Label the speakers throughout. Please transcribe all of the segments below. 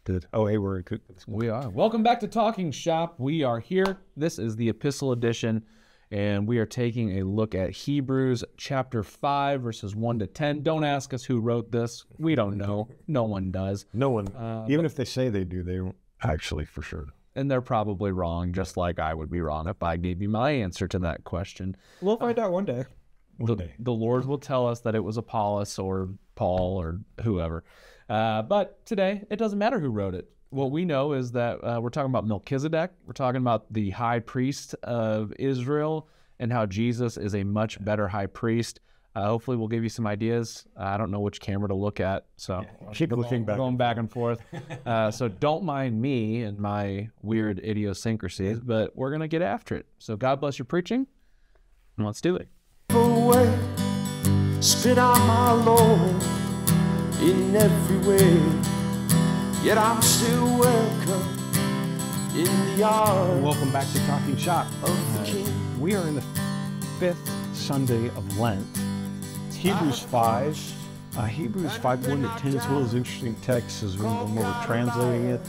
Speaker 1: did. Oh, hey, we're good.
Speaker 2: We are. Welcome back to Talking Shop. We are here. This is the Epistle Edition, and we are taking a look at Hebrews chapter 5, verses 1 to 10. Don't ask us who wrote this. We don't know. No one does.
Speaker 1: No one. Even if they say they do, they don't actually for sure.
Speaker 2: And they're probably wrong, just like I would be wrong if I gave you my answer to that question.
Speaker 3: We'll find out one day.
Speaker 2: The Lord will tell us that it was Apollos or Paul or whoever. But today, it doesn't matter who wrote it. What we know is that we're talking about Melchizedek. We're talking about the high priest of Israel and how Jesus is a much better high priest. Hopefully, we'll give you some ideas. I don't know which camera to look at, so
Speaker 1: Keep looking back.
Speaker 2: Going back and forth. So don't mind me and my weird idiosyncrasies, but we're going to get after it. So God bless your preaching, and let's do it.
Speaker 4: Away, spit out my Lord in every way, yet I'm still welcome in the arms.
Speaker 1: Welcome back to Talking Shop.
Speaker 4: Of the King.
Speaker 1: We are in the 5th Sunday of Lent. Hebrews 5. Hebrews 5, 1 to 10 is one of those interesting texts as when we're translating it.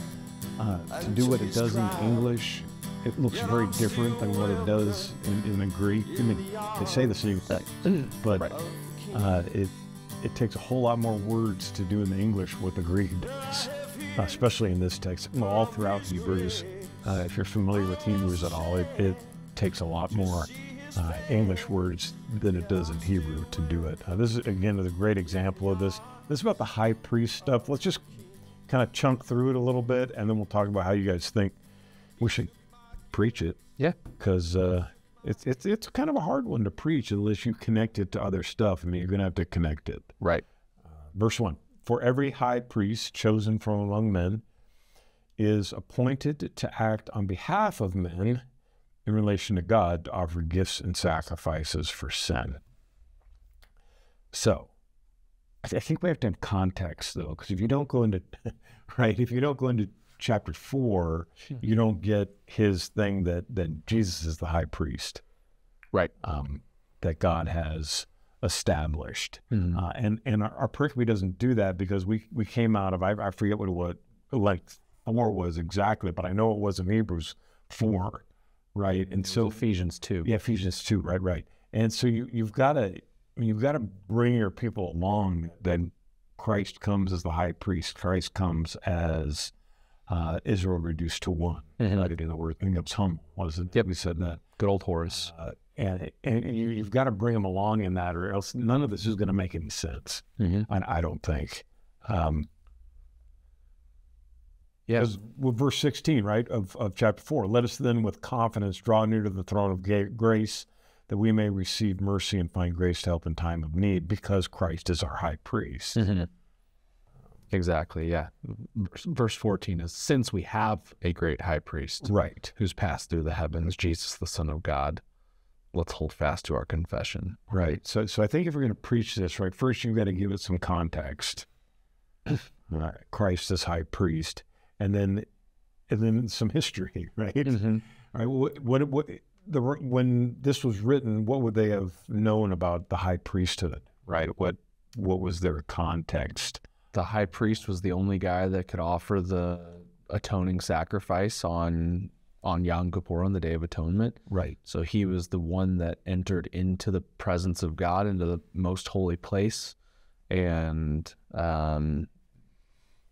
Speaker 1: To do what it does in English, it looks very different than what it does in the Greek. I mean, they say the same thing, but it takes a whole lot more words to do in the English what the Greek does, especially in this text. Well, all throughout Hebrews, if you're familiar with Hebrews at all, it takes a lot more English words than it does in Hebrew to do it. This is, again, a great example of this. This is about the high priest stuff. Let's just kind of chunk through it a little bit, and then we'll talk about how you guys think we should preach it.
Speaker 2: Yeah.
Speaker 1: Because it's kind of a hard one to preach unless you connect it to other stuff. I mean, you're going to have to connect it.
Speaker 2: Right.
Speaker 1: Verse 1, for every high priest chosen from among men is appointed to act on behalf of men in relation to God, to offer gifts and sacrifices for sin. So, I think we have to have context, though, because if you don't go into, if you don't go into chapter 4, you don't get his thing that Jesus is the high priest.
Speaker 2: Right.
Speaker 1: That God has established. And our pericope doesn't do that because we came out of, I forget what it was exactly, but I know it was in Hebrews 4. Right, and so
Speaker 2: Ephesians 2.
Speaker 1: Yeah, Ephesians 2. Right. And so you've got to bring your people along. That Christ comes as the high priest. Christ comes as Israel reduced to one. I did the word. I think it was humble, wasn't it?
Speaker 2: Yep,
Speaker 1: we said that.
Speaker 2: Good old Horace.
Speaker 1: And you've got to bring him along in that, or else none of this is going to make any sense. I don't think.
Speaker 2: Yes.
Speaker 1: With verse 16, right, of chapter 4, let us then with confidence draw near to the throne of grace that we may receive mercy and find grace to help in time of need, because Christ is our high priest.
Speaker 2: Exactly, yeah. Verse 14 is, since we have a great high priest,
Speaker 1: right,
Speaker 2: who's passed through the heavens, Jesus, the Son of God, let's hold fast to our confession.
Speaker 1: Right. So I think if we're going to preach this, right, first you've got to give it some context. Christ is high priest. And then some history, right? All right. When this was written, what would they have known about the high priesthood, right? What was their context?
Speaker 2: The high priest was the only guy that could offer the atoning sacrifice on Yom Kippur, on the Day of Atonement.
Speaker 1: Right.
Speaker 2: So he was the one that entered into the presence of God, into the most holy place. And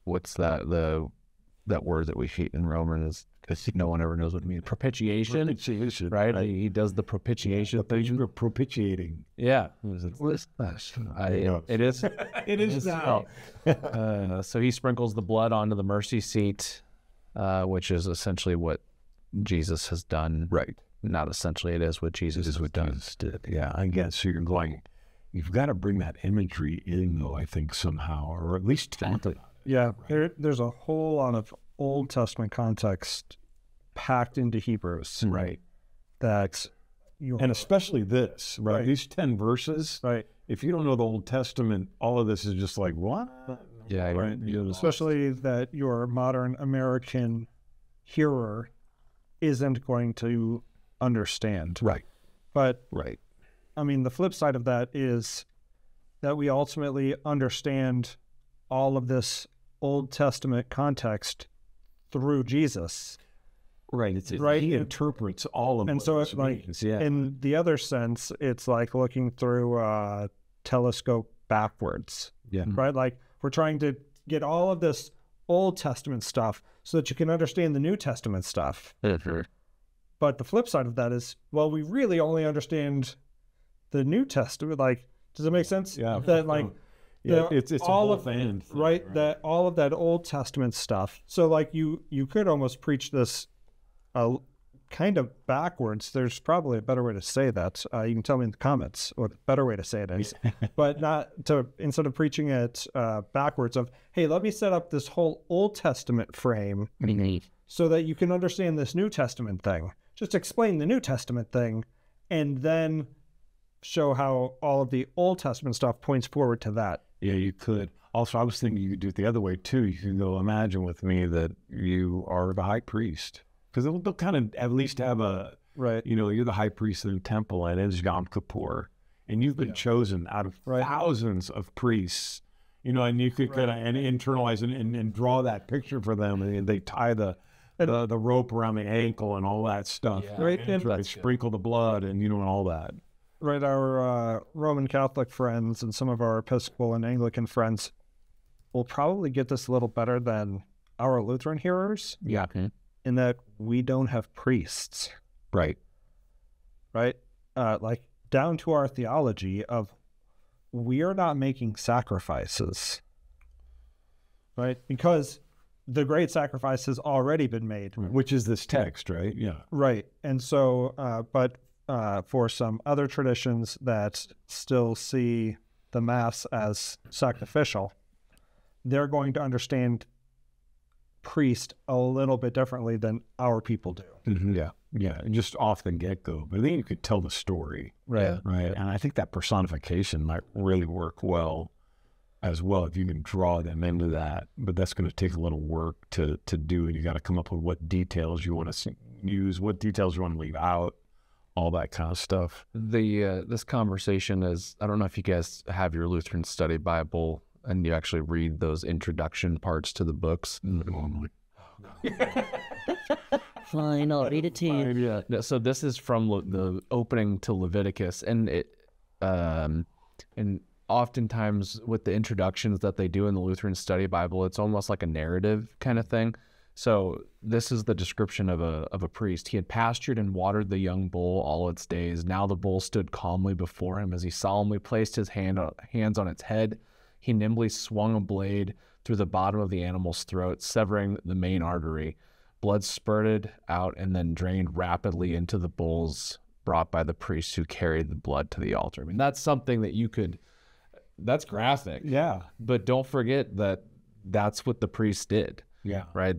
Speaker 2: what's that word that we hate in Romans, because no one ever knows what it means. Propitiation, right? He does the propitiation.
Speaker 1: You're propitiating.
Speaker 2: Yeah. What is that? It is.
Speaker 1: It is now.
Speaker 2: So he sprinkles the blood onto the mercy seat, which is essentially what Jesus has done.
Speaker 1: Right.
Speaker 2: Not essentially, it is what Jesus has done.
Speaker 1: Jesus did. Yeah, I guess. So you've got to bring that imagery in, though, I think, somehow, or at least talk about it.
Speaker 3: Yeah, there's a whole lot of Old Testament context packed into Hebrews.
Speaker 1: Right.
Speaker 3: And
Speaker 1: especially this, right? These 10 verses.
Speaker 3: Right.
Speaker 1: If you don't know the Old Testament, all of this is just like, what?
Speaker 2: Yeah.
Speaker 3: Right. Especially that your modern American hearer isn't going to understand.
Speaker 1: Right.
Speaker 3: But,
Speaker 1: right.
Speaker 3: I mean, the flip side of that is that we ultimately understand all of this Old Testament context through Jesus.
Speaker 1: Right. It's
Speaker 3: Right.
Speaker 1: He interprets all of
Speaker 3: And
Speaker 1: what
Speaker 3: so
Speaker 1: this
Speaker 3: it's like,
Speaker 1: means. Yeah.
Speaker 3: in the other sense, it's like looking through a telescope backwards,
Speaker 1: Yeah.
Speaker 3: right? Like we're trying to get all of this Old Testament stuff so that you can understand the New Testament stuff. But the flip side of that is, well, we really only understand the New Testament. Like, does it make sense?
Speaker 1: Yeah.
Speaker 3: That like,
Speaker 1: Yeah.
Speaker 3: the-
Speaker 1: It's
Speaker 3: all
Speaker 1: a
Speaker 3: of
Speaker 1: both and thing,
Speaker 3: right, that all of that Old Testament stuff. So like you could almost preach this kind of backwards. There's probably a better way to say that. You can tell me in the comments what the better way to say it is. But not to, instead of preaching it backwards of, hey, let me set up this whole Old Testament frame so that you can understand this New Testament thing. Just explain the New Testament thing and then show how all of the Old Testament stuff points forward to that.
Speaker 1: Yeah, you could. Also, I was thinking you could do it the other way too. You could go imagine with me that you are the high priest. Because they'll kind of at least have a,
Speaker 3: Right.
Speaker 1: you know, you're the high priest of the temple and it's Yom Kippur. And you've been chosen out of thousands of priests, you know, and you could kind of internalize and draw that picture for them. And they tie the rope around the ankle and all that stuff.
Speaker 2: Yeah.
Speaker 3: Right.
Speaker 1: And they sprinkle the blood and, you know, and all that.
Speaker 3: Right, our Roman Catholic friends and some of our Episcopal and Anglican friends will probably get this a little better than our Lutheran hearers.
Speaker 1: Yeah.
Speaker 3: In that we don't have priests,
Speaker 1: Right.
Speaker 3: right? Like down to our theology of we are not making sacrifices, right? Because the great sacrifice has already been made.
Speaker 1: Which is this text, right? Yeah.
Speaker 3: Right. And so, but for some other traditions that still see the Mass as sacrificial, they're going to understand priest a little bit differently than our people do.
Speaker 1: Mm-hmm. Yeah. Yeah. Just off the get-go. But then you could tell the story.
Speaker 3: Right.
Speaker 1: Right. And I think that personification might really work well as well if you can draw them into that. But that's going to take a little work to do. And you got to come up with what details you want to use, what details you want to leave out, all that kind of stuff.
Speaker 2: This conversation is, I don't know if you guys have your Lutheran Study Bible and you actually read those introduction parts to the books.
Speaker 1: Normally.
Speaker 5: Fine, I'll read it to you.
Speaker 2: Yeah. No, so this is from the opening to Leviticus, and it, and oftentimes with the introductions that they do in the Lutheran Study Bible, it's almost like a narrative kind of thing. So this is the description of a priest. He had pastured and watered the young bull all its days. Now the bull stood calmly before him as he solemnly placed his hands on its head. He nimbly swung a blade through the bottom of the animal's throat, severing the main artery. Blood spurted out and then drained rapidly into the bowls brought by the priests who carried the blood to the altar. I mean, that's something that you could, that's graphic.
Speaker 1: Yeah.
Speaker 2: But don't forget that that's what the priests did.
Speaker 1: Yeah.
Speaker 2: Right.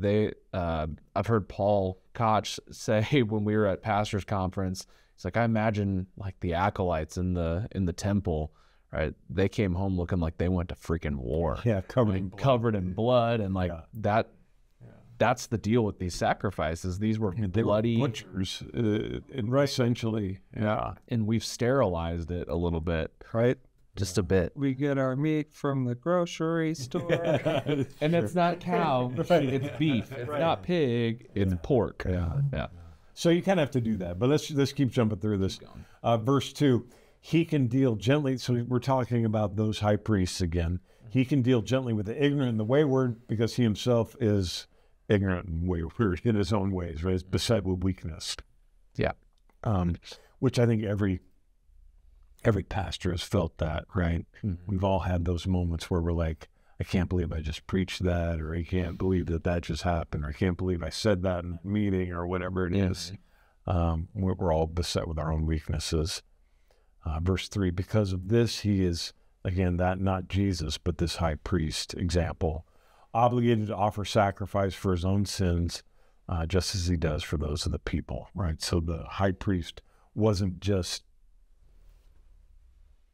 Speaker 2: I've heard Paul Koch say when we were at pastor's conference, he's like, I imagine like the acolytes in the temple, right? They came home looking like they went to freaking war.
Speaker 1: Yeah.
Speaker 2: Covered in blood. And like that, that's the deal with these sacrifices. These were bloody
Speaker 1: butchers, essentially. Yeah.
Speaker 2: and we've sterilized it a little bit,
Speaker 3: Right?
Speaker 2: just a bit.
Speaker 3: We get our meat from the grocery store.
Speaker 2: And it's not cow, it's beef. It's not pig, it's pork. Yeah.
Speaker 1: So you kind of have to do that. But let's keep jumping through this. Verse 2, he can deal gently. So we're talking about those high priests again. He can deal gently with the ignorant and the wayward because he himself is ignorant and wayward in his own ways, right? He's beset with weakness.
Speaker 2: Yeah.
Speaker 1: Which I think every pastor has felt that, right? Mm-hmm. We've all had those moments where we're like, I can't believe I just preached that, or I can't believe that just happened, or I can't believe I said that in a meeting, or whatever it is. We're all beset with our own weaknesses. Verse 3, because of this, he is, again, that not Jesus, but this high priest example, obligated to offer sacrifice for his own sins, just as he does for those of the people, right? So the high priest wasn't just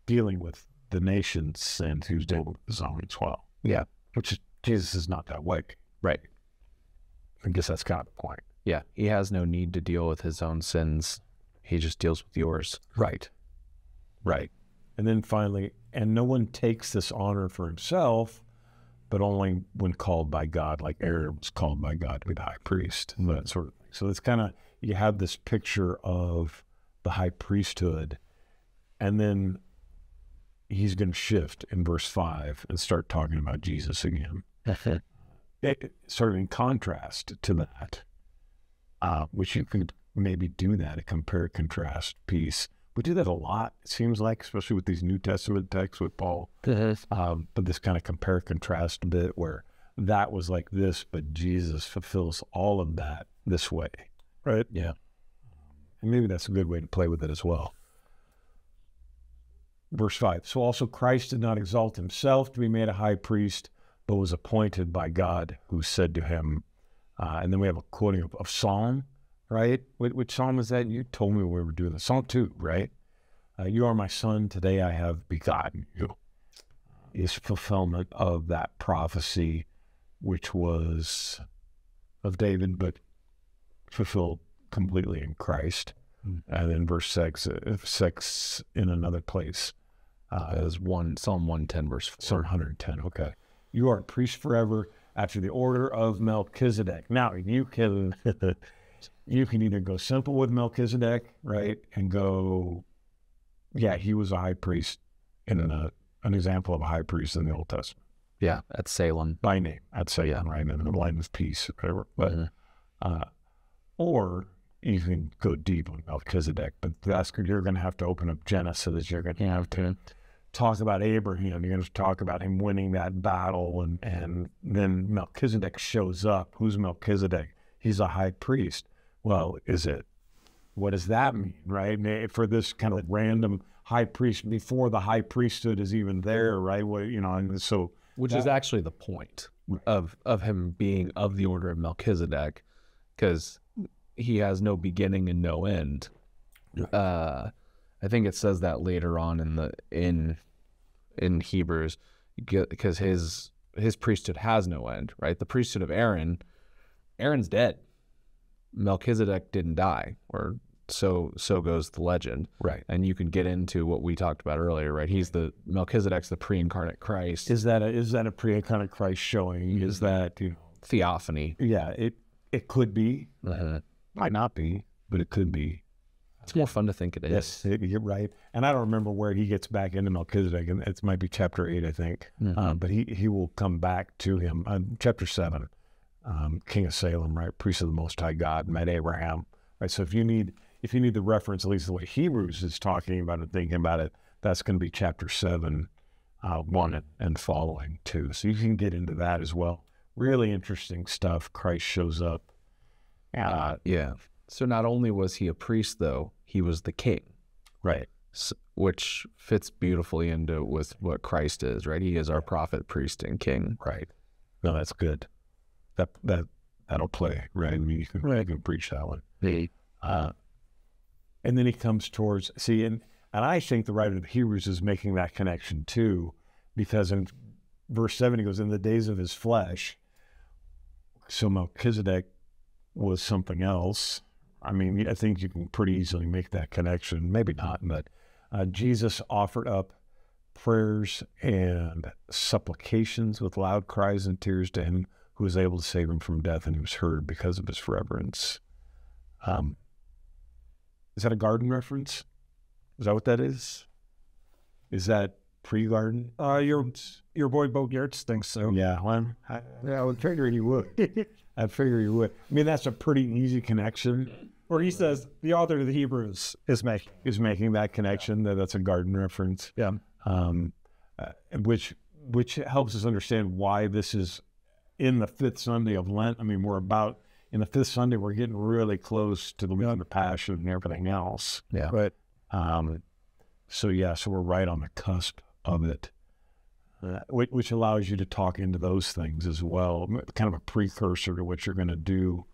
Speaker 1: dealing with the nation's sins, he was dealing with his own as well.
Speaker 2: Yeah.
Speaker 1: Which Jesus is not that way.
Speaker 2: Right.
Speaker 1: I guess that's kind of the point.
Speaker 2: Yeah. He has no need to deal with his own sins. He just deals with yours.
Speaker 1: Right. And then finally, and no one takes this honor for himself, but only when called by God, like Aaron was called by God to be the high priest and that sort of thing. So it's kind of, you have this picture of the high priesthood, and then he's going to shift in verse 5 and start talking about Jesus again. Sort of in contrast to that, which you can maybe do that, a compare contrast piece. We do that a lot, it seems like, especially with these New Testament texts with Paul. But this kind of compare contrast bit where that was like this, but Jesus fulfills all of that this way.
Speaker 3: Right.
Speaker 1: Yeah. And maybe that's a good way to play with it as well. Verse 5, so also Christ did not exalt himself to be made a high priest, but was appointed by God, who said to him, and then we have a quoting of Psalm, right? Which Psalm is that? You told me we were doing this. Psalm 2, right? You are my son, today I have begotten you. Is fulfillment of that prophecy, which was of David, but fulfilled completely in Christ. And then verse 6 in another place.
Speaker 2: Is Psalm 110, verse 4.
Speaker 1: Psalm 110, okay. You are a priest forever after the order of Melchizedek. Now, you can either go simple with Melchizedek, right, and go, yeah, he was a high priest in an example of a high priest in the Old Testament.
Speaker 2: Yeah, at Salem.
Speaker 1: By name, at Salem, right, in the line of peace, whatever. But, or you can go deep on Melchizedek, but you're going to have to open up Genesis. You're going to have to talk about Abraham. You're going to talk about him winning that battle, and then Melchizedek shows up. Who's Melchizedek? He's a high priest. Well, what does that mean, right? For this kind of random high priest before the high priesthood is even there, right? Well, and so
Speaker 2: which is actually the point of him being of the order of Melchizedek, because he has no beginning and no end. I think it says that later on in Hebrews, because his priesthood has no end, right? The priesthood of Aaron's dead. Melchizedek didn't die, or so goes the legend.
Speaker 1: Right.
Speaker 2: And you can get into what we talked about earlier, right? Melchizedek's the pre-incarnate Christ.
Speaker 1: Is that a pre-incarnate Christ showing? Is that
Speaker 2: theophany?
Speaker 1: Yeah, it could be. Might not be, but it could be.
Speaker 2: It's more fun to think it is.
Speaker 1: Yes, you're right. And I don't remember where he gets back into Melchizedek, and it might be chapter 8, I think. But he will come back to him. Chapter 7, King of Salem, right? Priest of the Most High God, met Abraham, right? So if you need the reference, at least the way Hebrews is talking about it, thinking about it, that's going to be chapter 7, 1 and following too. So you can get into that as well. Really interesting stuff. Christ shows up.
Speaker 2: Yeah. So not only was he a priest, though, he was the king,
Speaker 1: right?
Speaker 2: Which fits beautifully into with what Christ is, right? He is our prophet, priest, and king,
Speaker 1: right? No, that's good. That'll play, right? I mean, you can preach that one. And then he comes towards and I think the writer of Hebrews is making that connection too, because in verse 7 he goes, in the days of his flesh. So Melchizedek was something else. I mean, I think you can pretty easily make that connection. Maybe not, but Jesus offered up prayers and supplications with loud cries and tears to him who was able to save him from death, and he was heard because of his reverence. Is that a garden reference? Is that what that is? Is that pre-garden?
Speaker 3: Your boy Bo Gertz thinks so.
Speaker 1: Yeah, I would figure he would. I figure he would. I mean, that's a pretty easy connection.
Speaker 3: Or he says the author of the Hebrews is making
Speaker 1: that connection. That's a garden reference.
Speaker 3: Yeah.
Speaker 1: Which helps us understand why this is in the fifth Sunday of Lent. I mean, in the fifth Sunday, we're getting really close to the week of the Passion and everything else.
Speaker 2: Yeah.
Speaker 3: Right.
Speaker 1: So we're right on the cusp of it, which allows you to talk into those things as well, kind of a precursor to what you're going to do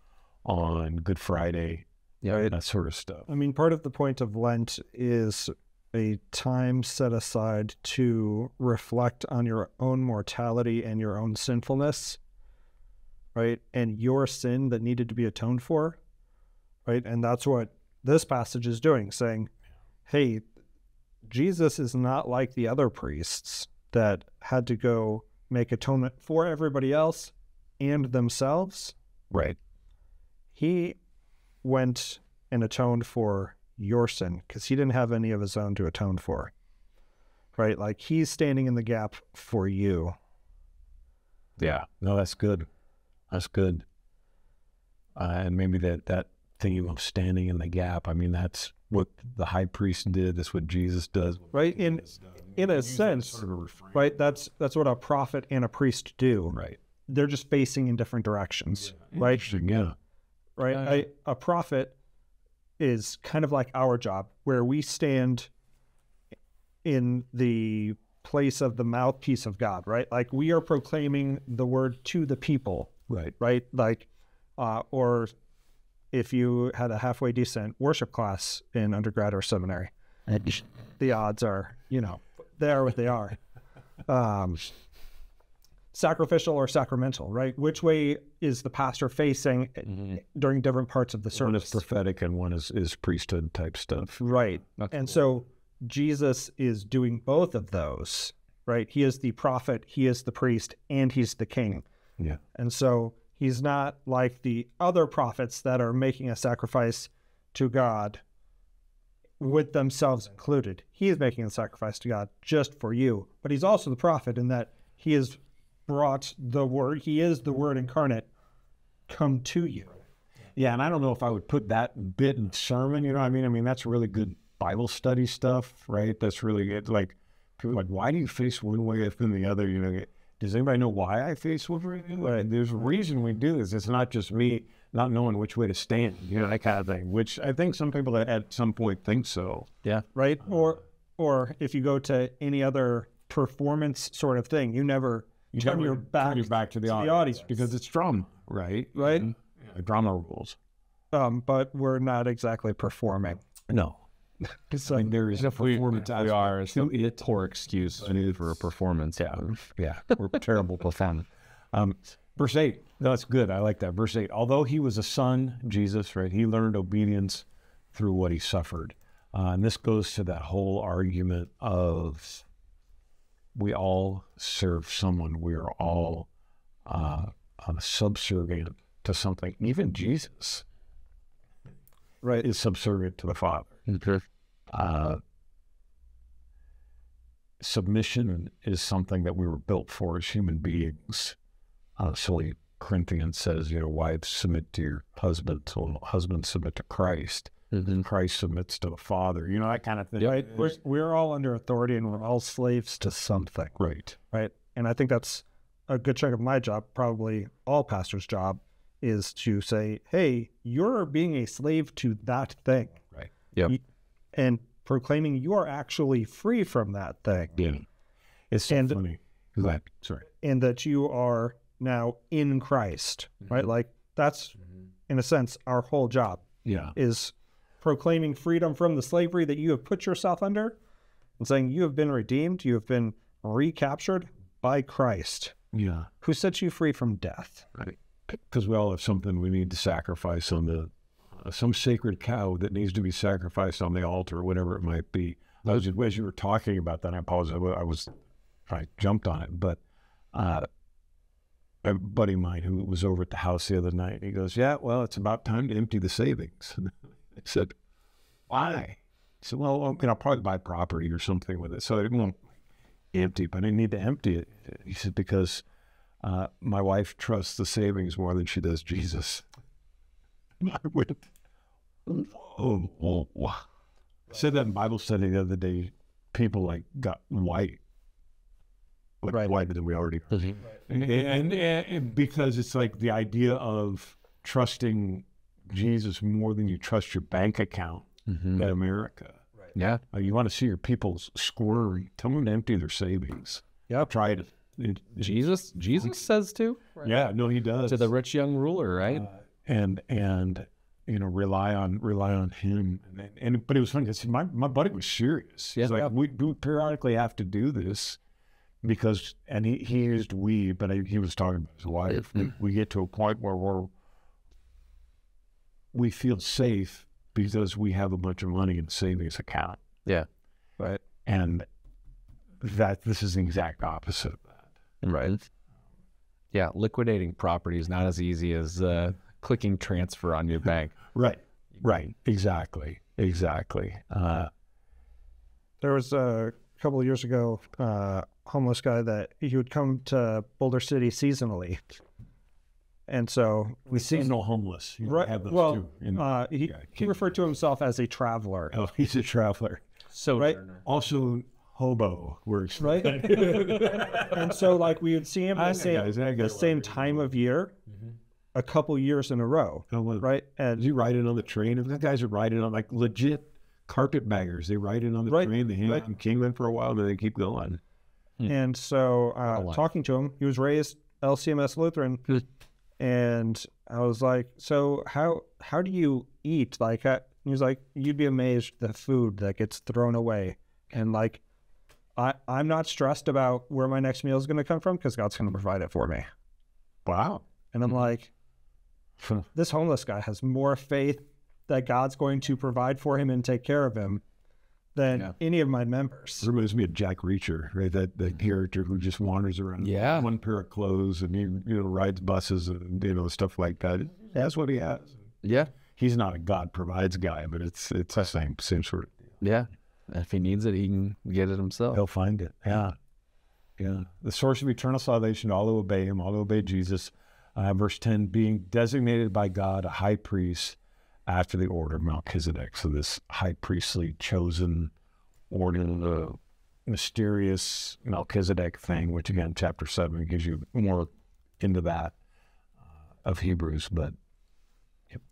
Speaker 1: on Good Friday, that sort of stuff.
Speaker 3: I mean, part of the point of Lent is a time set aside to reflect on your own mortality and your own sinfulness, right? And your sin that needed to be atoned for, right? And that's what this passage is doing, saying, hey, Jesus is not like the other priests that had to go make atonement for everybody else and themselves.
Speaker 1: Right.
Speaker 3: He went and atoned for your sin because he didn't have any of his own to atone for. Right? Like he's standing in the gap for you.
Speaker 1: Yeah. No, that's good. That's good. And maybe that theme of standing in the gap, I mean, that's what the high priest did. That's what Jesus does.
Speaker 3: Right? In a sense,
Speaker 1: sort of a refrain.
Speaker 3: right? That's what a prophet and a priest do.
Speaker 1: Right.
Speaker 3: They're just facing in different directions. Right?
Speaker 1: Interesting, yeah.
Speaker 3: Right? A prophet is kind of like our job, where we stand in the place of the mouthpiece of God, right? Like we are proclaiming the word to the people,
Speaker 1: Right.
Speaker 3: right? Like, or if you had a halfway decent worship class in undergrad or seminary, the odds are, they are what they are. Sacrificial or sacramental, right? Which way is the pastor facing during different parts of the service?
Speaker 1: One is prophetic and one is priesthood type stuff.
Speaker 3: Right.
Speaker 2: That's
Speaker 3: and
Speaker 2: cool.
Speaker 3: so Jesus is doing both of those, right? He is the prophet, he is the priest, and he's the king.
Speaker 1: Yeah.
Speaker 3: And so he's not like the other prophets that are making a sacrifice to God with themselves included. He is making a sacrifice to God just for you. But he's also the prophet in that he has brought the word, he is the word incarnate, come to you.
Speaker 1: Yeah, and I don't know if I would put that bit in sermon, you know what I mean? I mean, that's really good Bible study stuff, right? That's really good. Like, people are like, why do you face one way than the other? Does anybody know why I face one way? Like, there's a reason we do this. It's not just me not knowing which way to stand, that kind of thing, which I think some people at some point think so.
Speaker 2: Yeah.
Speaker 3: Right? Or if you go to any other performance sort of thing, you turn your back
Speaker 1: to the audience because it's drama, right?
Speaker 3: Right?
Speaker 1: Yeah, drama rules.
Speaker 3: But we're not exactly performing.
Speaker 1: No.
Speaker 3: So,
Speaker 1: I mean, there is a performance.
Speaker 2: We are still a poor excuse for a performance.
Speaker 1: Yeah, we're terrible performers. Verse 8, that's good. I like that. Verse 8, although he was a son, Jesus, right, he learned obedience through what he suffered. And this goes to that whole argument of we all serve someone. We are all subservient to something. Even Jesus, right, is subservient to the Father. Submission is something that we were built for as human beings. So Corinthians says, wives submit to your husbands, so husbands submit to Christ, and then Christ submits to the Father. That kind of thing.
Speaker 3: right? We're all under authority and we're all slaves to something.
Speaker 1: Right.
Speaker 3: Right? And I think that's a good chunk of my job, probably all pastors' job, is to say, hey, you're being a slave to that thing.
Speaker 1: Right.
Speaker 2: Yep.
Speaker 3: And proclaiming you are actually free from that thing.
Speaker 1: Yeah. It's so funny. Sorry.
Speaker 3: And that you are now in Christ, right? Like that's, in a sense, our whole job.
Speaker 1: Yeah.
Speaker 3: Is proclaiming freedom from the slavery that you have put yourself under and saying you have been redeemed, you have been recaptured by Christ.
Speaker 1: Yeah.
Speaker 3: Who sets you free from death.
Speaker 1: Right. Because we all have something we need to sacrifice on some sacred cow that needs to be sacrificed on the altar, whatever it might be. As you were talking about that, I apologize. I jumped on it, but a buddy of mine who was over at the house the other night, he goes, yeah, well, it's about time to empty the savings. I said, why? He said, well, I'll probably buy property or something with it. So I didn't empty, but I need to empty it. He said, because my wife trusts the savings more than she does Jesus. I went, oh. I said that in Bible study the other day. People got white. Whiter than we already are. And because it's like the idea of trusting Jesus more than you trust your bank account in America.
Speaker 2: Right. Yeah.
Speaker 1: You want to see your people squirm, tell them to empty their savings.
Speaker 3: Yeah.
Speaker 1: Try it.
Speaker 2: Jesus says to?
Speaker 1: Right. Yeah, no, he does.
Speaker 2: To the rich young ruler, right?
Speaker 1: And rely on him. But it was funny because my buddy was serious. He's like, we do periodically have to do this. Because, and he used we, but he was talking about his wife. We get to a point where we feel safe because we have a bunch of money in the savings account.
Speaker 2: Yeah.
Speaker 3: Right.
Speaker 1: And this is the exact opposite of that.
Speaker 2: Right. Yeah, liquidating property is not as easy as clicking transfer on your bank.
Speaker 1: Right. Exactly.
Speaker 3: There was a couple of years ago, homeless guy that he would come to Boulder City seasonally. And so we see
Speaker 1: Seasonal homeless. You
Speaker 3: right.
Speaker 1: have those
Speaker 3: Well,
Speaker 1: too.
Speaker 3: he referred to himself as a traveler.
Speaker 1: Oh, he's a traveler.
Speaker 2: So
Speaker 3: Right.
Speaker 1: Also, hobo works.
Speaker 3: Right. And so like we would see him the same time of year, a couple years in a row. Right. And
Speaker 1: Is he riding on the train? If that guys are riding on like legit carpetbaggers, they ride in on the
Speaker 3: Right,
Speaker 1: train, they hang out
Speaker 3: right.
Speaker 1: in Kingman for a while, and then they keep going.
Speaker 3: And so
Speaker 2: life.
Speaker 3: talking to him, he was raised LCMS Lutheran. And I was like, so how do you eat? Like, he was like, you'd be amazed the food that gets thrown away. And like, I'm not stressed about where my next meal is going to come from because God's going to provide it for me.
Speaker 1: Wow.
Speaker 3: And I'm like, this homeless guy has more faith that God's going to provide for him and take care of him than any of my members.
Speaker 1: It reminds me of Jack Reacher, right? That character who just wanders around with one pair of clothes and he rides buses and stuff like that. That's what he has.
Speaker 2: Yeah.
Speaker 1: He's not a God provides guy, but it's the same sort of deal.
Speaker 2: Yeah. If he needs it, he can get it himself.
Speaker 1: He'll find it. Yeah. The source of eternal salvation, all who obey him, all who obey Jesus. Verse 10, being designated by God a high priest after the order of Melchizedek. So this high priestly chosen order, the mysterious Melchizedek thing, which again, chapter 7 gives you more into that of Hebrews. But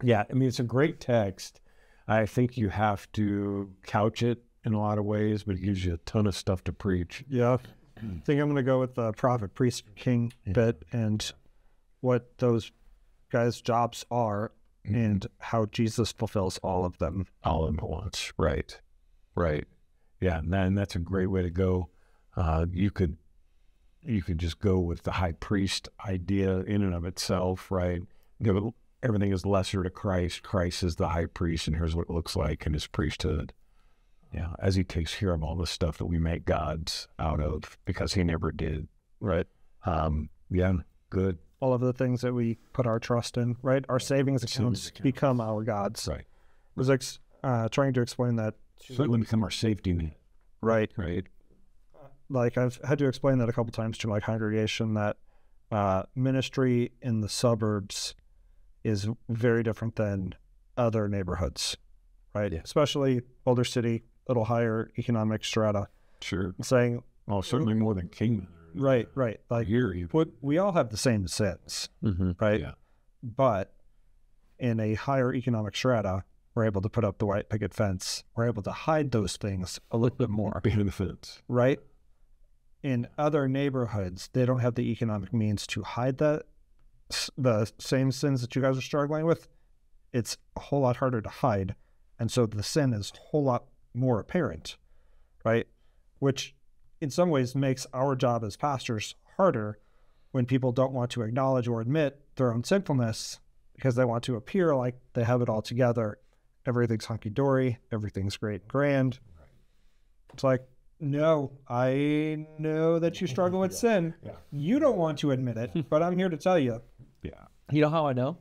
Speaker 1: yeah, I mean, it's a great text. I think you have to couch it in a lot of ways, but it gives you a ton of stuff to preach.
Speaker 3: Yeah. I think I'm going to go with the prophet, priest, king bit and what those guys' jobs are and how Jesus fulfills all of them.
Speaker 1: All at once. Right. Yeah, and that's a great way to go. You could just go with the high priest idea in and of itself, right? Everything is lesser to Christ. Christ is the high priest, and here's what it looks like in his priesthood. Yeah, as he takes care of all the stuff that we make gods out of because he never did.
Speaker 3: Right.
Speaker 1: Yeah, good.
Speaker 3: All of the things that we put our trust in, right? Our savings accounts become our gods.
Speaker 1: Right.
Speaker 3: I was trying to explain that.
Speaker 1: So it would become our safety net.
Speaker 3: Right.
Speaker 1: Right.
Speaker 3: Like I've had to explain that a couple times to my congregation that ministry in the suburbs is very different than other neighborhoods, right? Yeah. Especially Boulder City, a little higher economic strata.
Speaker 1: Sure.
Speaker 3: Saying,
Speaker 1: well, certainly more than Kingman.
Speaker 3: Right. Like
Speaker 1: here,
Speaker 3: we all have the same sins, right? Yeah. But in a higher economic strata, we're able to put up the white picket fence. We're able to hide those things a little bit more.
Speaker 1: Behind the fence.
Speaker 3: Right? In other neighborhoods, they don't have the economic means to hide the same sins that you guys are struggling with. It's a whole lot harder to hide. And so the sin is a whole lot more apparent, right? Which in some ways makes our job as pastors harder when people don't want to acknowledge or admit their own sinfulness because they want to appear like they have it all together. Everything's hunky-dory. Everything's great and grand. It's like, no, I know that you struggle with sin. Yeah. You don't want to admit it, but I'm here to tell you.
Speaker 1: Yeah.
Speaker 2: You know how I know?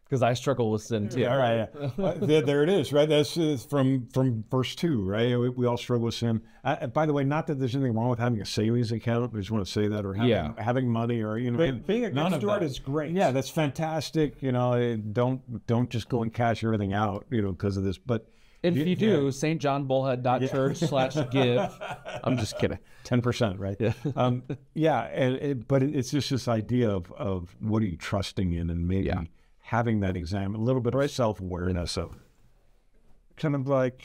Speaker 2: Because I struggle with sin too.
Speaker 1: Yeah, right. Yeah. There it is, right? That's from verse 2, right? We all struggle with sin. By the way, not that there's anything wrong with having a savings account. I just want to say that, or having money, or
Speaker 3: being a good steward is great.
Speaker 1: Yeah, that's fantastic. Don't just go and cash everything out, because of this. But
Speaker 2: if you do, stjohnbullhead.church/give. I'm just kidding.
Speaker 1: 10%, right? Yeah. But it's just this idea of what are you trusting in, and maybe having that exam, a little bit of self-awareness of.
Speaker 3: Kind of like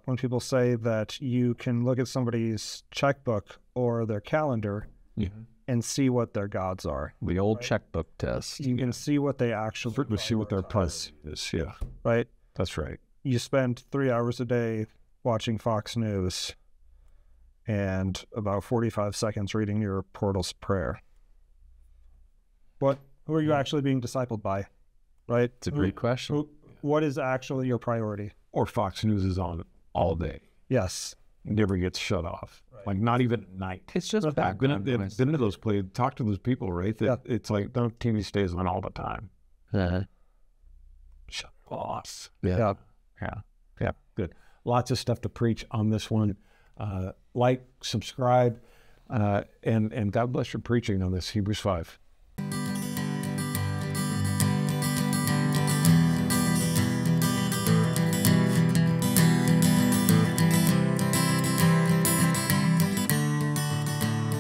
Speaker 3: when people say that you can look at somebody's checkbook or their calendar and see what their gods are.
Speaker 2: The old checkbook test.
Speaker 3: You can see what they actually
Speaker 1: see what their price is. Yeah.
Speaker 3: Right?
Speaker 1: That's right.
Speaker 3: You spend 3 hours a day watching Fox News and about 45 seconds reading your portal's prayer. Who are you actually being discipled by? Right?
Speaker 2: It's a great question.
Speaker 3: What is actually your priority?
Speaker 1: Or Fox News is on all day.
Speaker 3: Yes.
Speaker 1: never gets shut off. Like not even at night.
Speaker 2: It's just
Speaker 1: I've
Speaker 2: background
Speaker 1: been
Speaker 2: noise.
Speaker 1: to those places, talk to those people, right? That it's like no TV stays on all the time. Shut it off.
Speaker 2: Yeah.
Speaker 1: Yeah. Good. Lots of stuff to preach on this one. Like, subscribe, and God bless your preaching on this Hebrews 5.